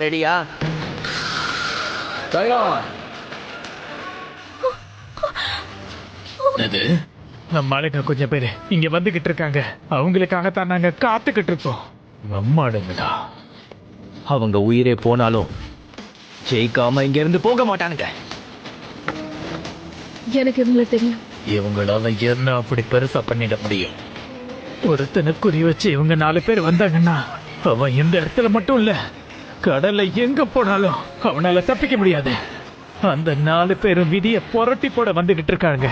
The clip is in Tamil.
ரெடியா? நம்ம ஆளுங்க கொஞ்சம் பேரு இங்க வந்துகிட்டு இருக்காங்க. அவங்களுக்காகத்தான் நாங்க காத்துக்கிட்டு இருக்கோம். நம்மாடுங்கடா. அவங்க உயிரே போனாலும் ஜெயிக்காம இங்க இருந்து போக மாட்டானுங்க. எனக்கு இவங்களை தெரியும். இவங்களால என்ன அப்படி பெருசா பண்ணிட முடியும்? ஒருத்தனை குறி வச்சு இவங்க 4 பேர் வந்தாங்கன்னா அவன் இந்த இடத்துல மட்டும் இல்ல, கடல்ல எங்க போனாலும் அவனால தப்பிக்க முடியாது. அந்த 4 பேரும் விதியை புரட்டி போட வந்துகிட்டு இருக்காங்க.